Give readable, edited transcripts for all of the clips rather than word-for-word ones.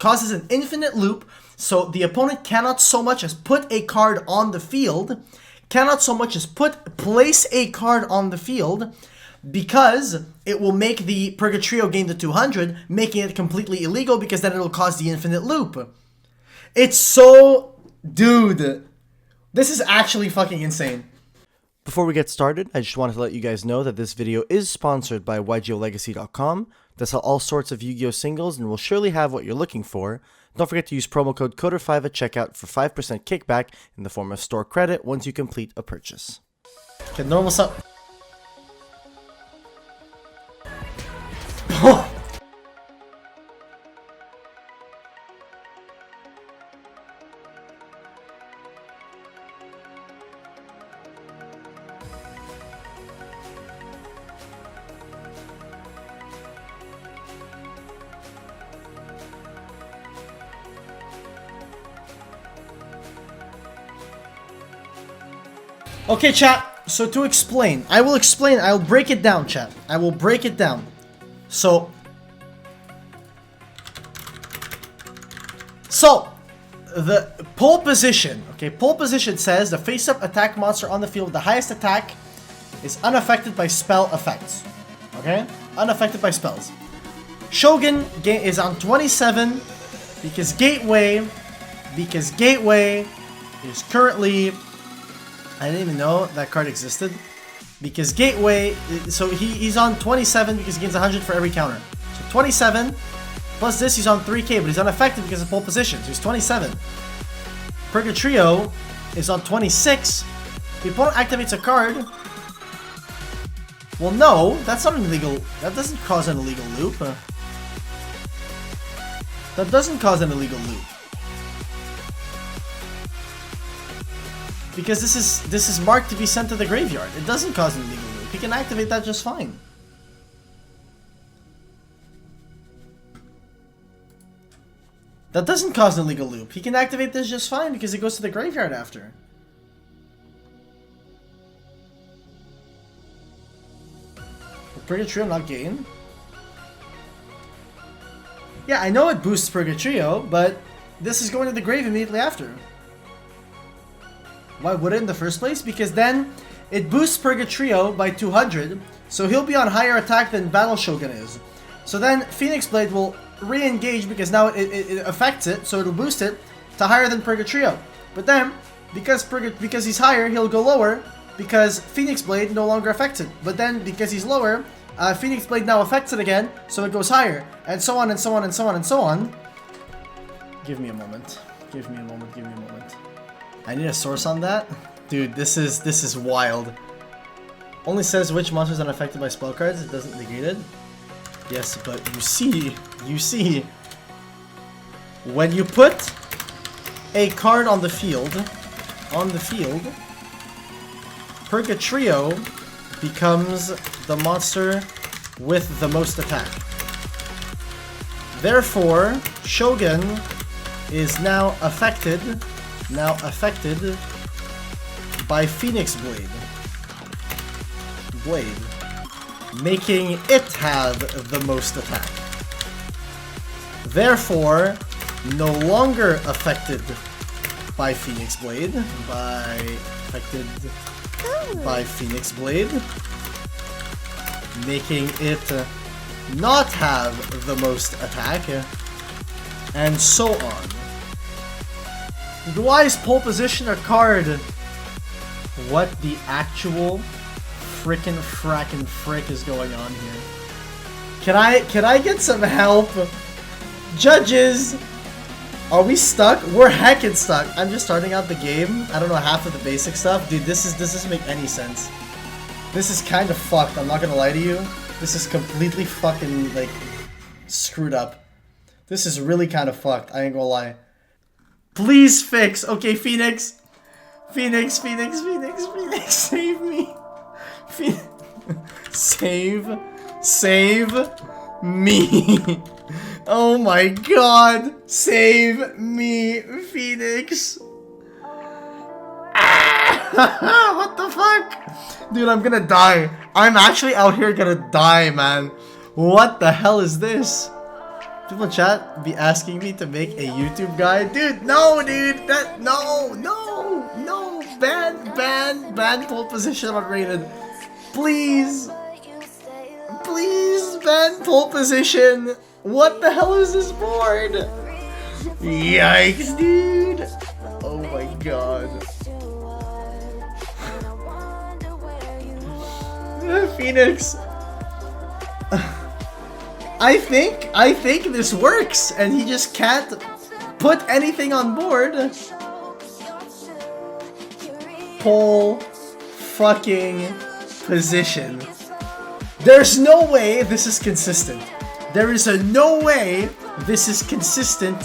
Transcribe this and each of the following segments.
causes an infinite loop, so the opponent cannot so much as put a card on the field, place a card on the field, because it will make the Purgatrio gain the 200, making it completely illegal because then it'll cause the infinite loop. It's so... Dude, this is actually fucking insane. Before we get started, I just wanted to let you guys know that this video is sponsored by YGOLegacy.com. They sell all sorts of Yu-Gi-Oh! Singles and will surely have what you're looking for. Don't forget to use promo code CODER5 at checkout for 5% kickback in the form of store credit once you complete a purchase. Okay, normal stuff. Okay, chat, so to explain, I'll break it down, chat. I will break it down. So, the pole position, okay, pole position says the face-up attack monster on the field with the highest attack is unaffected by spell effects, okay? Unaffected by spells. Shogun is on 27 because Gateway is currently... I didn't even know that card existed. Because Gateway, so he's on 27 because he gains 100 for every counter. So 27, plus this he's on 3k, but he's unaffected because of pole position, so he's 27. Purgatrio is on 26. The opponent activates a card. Well, no, that's not an illegal, that doesn't cause an illegal loop. That doesn't cause an illegal loop. Because this is marked to be sent to the graveyard. It doesn't cause an illegal loop. He can activate that just fine. That doesn't cause an illegal loop. He can activate this just fine because it goes to the graveyard after. Will Purgatrio not gain? Yeah, I know it boosts Purgatrio, but this is going to the grave immediately after. Why would it in the first place? Because then it boosts Purgatrio by 200, so he'll be on higher attack than Battle Shogun is. So then Phoenix Blade will re-engage because now it affects it, so it'll boost it to higher than Purgatrio. But then, because he's higher, he'll go lower because Phoenix Blade no longer affects it. But then, because he's lower, Phoenix Blade now affects it again, so it goes higher, and so on and so on and so on and so on. Give me a moment. Give me a moment. Give me a moment. I need a source on that? Dude, this is wild. Only says which monster is unaffected by spell cards, it doesn't negate it. Yes, but you see, when you put a card on the field, Purgatrio becomes the monster with the most attack. Therefore, Shogun is now affected by Phoenix Blade, making it have the most attack. Therefore, no longer affected by Phoenix Blade, making it not have the most attack, and so on. Why is pole position a card? What the actual frickin' frackin' frick is going on here? Can I get some help? Judges! Are we stuck? We're heckin' stuck. I'm just starting out the game. I don't know half of the basic stuff. Dude, this doesn't make any sense. This is kind of fucked, I'm not gonna lie to you. This is completely fucking, like, screwed up. This is really kind of fucked, I ain't gonna lie. Please fix. Okay, Phoenix. Phoenix, save me. Save me. Oh my god. Save me, Phoenix. What the fuck? Dude, I'm gonna die. I'm actually out here gonna die, man. What the hell is this? People in chat be asking me to make a YouTube guide. Dude, no, dude. No. Ban pole position unrated. Please. Please ban pole position. What the hell is this board? Yikes, dude. Oh my god. Phoenix. I think this works, and he just can't put anything on board. Pole fucking position. There's no way this is consistent. There is no way this is consistent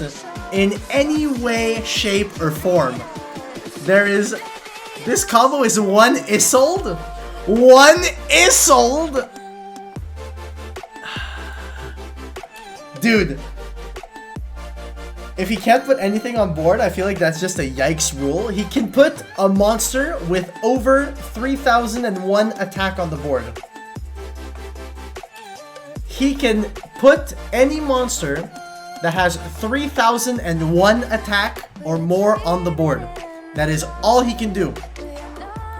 in any way, shape, or form. This combo is one Isolde. One Isolde. Dude, if he can't put anything on board, I feel like that's just a yikes rule. He can put a monster with over 3001 attack on the board. He can put any monster that has 3001 attack or more on the board. That is all he can do.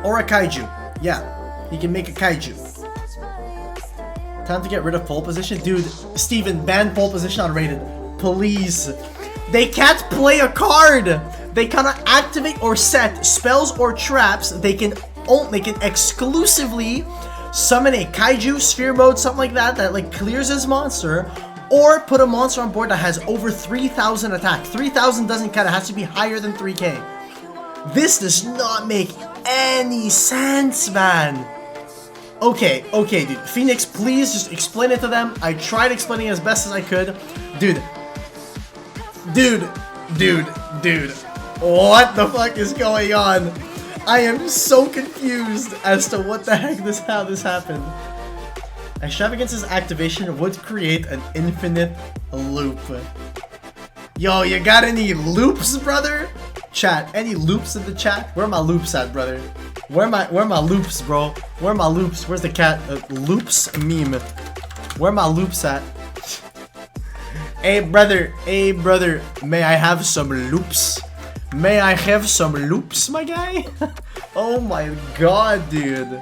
Or a kaiju. Yeah, he can make a kaiju. Time to get rid of pole position. Dude, Steven, ban pole position unrated. Please. They can't play a card. They cannot activate or set spells or traps. They can exclusively summon a kaiju, sphere mode, something like that like clears his monster, or put a monster on board that has over 3000 attack. 3000 doesn't count. It has to be higher than 3k. This does not make any sense, man. Okay, dude. Phoenix, please just explain it to them. I tried explaining it as best as I could. Dude. What the fuck is going on? I am so confused as to what the heck how this happened. Extravagance's activation would create an infinite loop. Yo, you got any loops, brother? Chat, any loops in the chat? Where are my loops at, brother? Where my loops, bro? Where are my loops? Where's the cat? Loops meme. Where are my loops at? Hey brother, may I have some loops? May I have some loops, my guy? Oh my god, dude.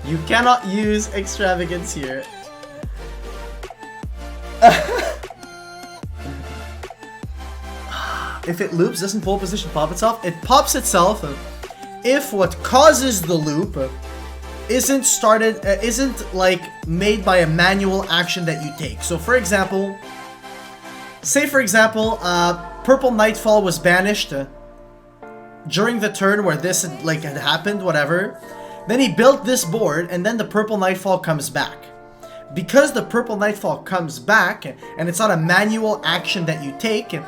You cannot use extravagance here. If it loops, doesn't pole position pop itself? It pops itself if what causes the loop isn't like made by a manual action that you take. So for example, Purple Nightfall was banished during the turn where this had happened, whatever. Then he built this board, and then the Purple Nightfall comes back. Because the Purple Nightfall comes back, and it's not a manual action that you take,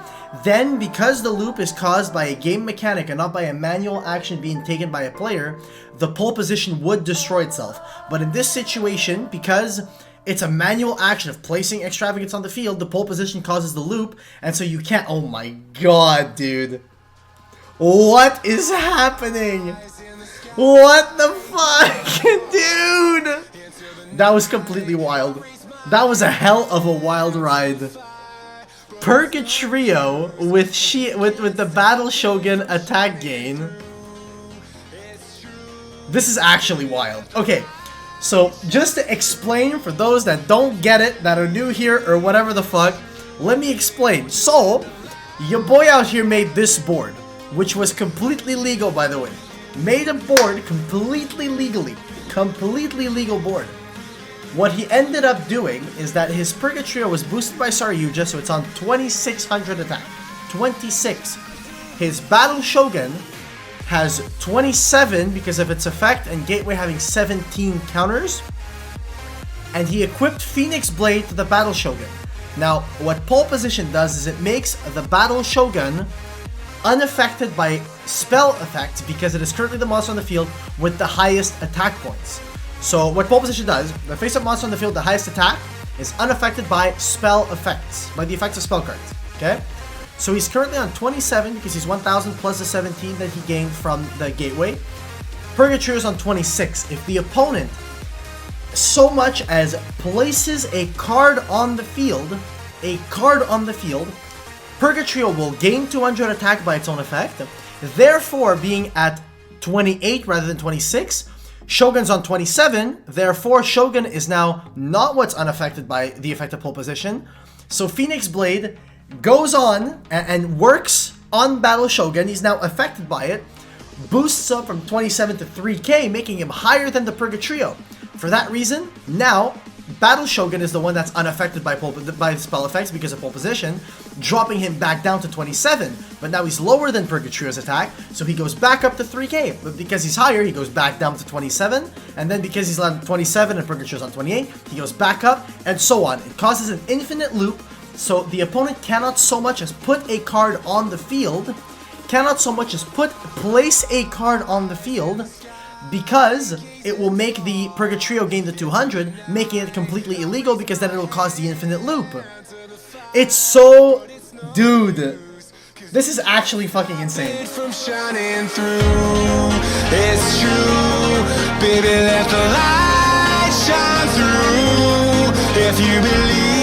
then because the loop is caused by a game mechanic and not by a manual action being taken by a player, the pole position would destroy itself. But in this situation, because it's a manual action of placing extravagance on the field, the pole position causes the loop, and so you can't— oh my god, dude. What is happening? What the fuck? Dude! That was completely wild. That was a hell of a wild ride. Purgatrio with the Battle Shogun attack gain. This is actually wild. Okay, so just to explain for those that don't get it, that are new here or whatever the fuck, let me explain. So, your boy out here made this board, which was completely legal, by the way. Made a board completely legal board. What he ended up doing is that his Purgatrio was boosted by Saryuja, so it's on 2600 attack. 26. His Battle Shogun has 27 because of its effect and Gateway having 17 counters. And he equipped Phoenix Blade to the Battle Shogun. Now, what pole position does is it makes the Battle Shogun unaffected by spell effects because it is currently the monster on the field with the highest attack points. So what pole position does, the face-up monster on the field, the highest attack, is unaffected by spell effects, by the effects of spell cards, okay? So he's currently on 27 because he's 1000 plus the 17 that he gained from the Gateway. Purgatrio is on 26. If the opponent so much as places a card on the field a card on the field, Purgatrio will gain 200 attack by its own effect, therefore being at 28 rather than 26. Shogun's on 27, therefore Shogun is now not what's unaffected by the effect of pole position. So Phoenix Blade goes on and works on Battle Shogun. He's now affected by it, boosts up from 27 to 3k, making him higher than the Purgatrio. For that reason, now Battle Shogun is the one that's unaffected by spell effects because of pole position, dropping him back down to 27. But now he's lower than Purgatrio's attack, so he goes back up to 3k. But because he's higher, he goes back down to 27. And then because he's on 27 and Purgatrio's on 28, he goes back up, and so on. It causes an infinite loop, so the opponent cannot so much as put a card on the field, place a card on the field, because it will make the Purgatrio gain the 200, making it completely illegal because then it will cause the infinite loop. It's so... Dude, this is actually fucking insane. From shining through, it's true, baby, let the light shine through, if you believe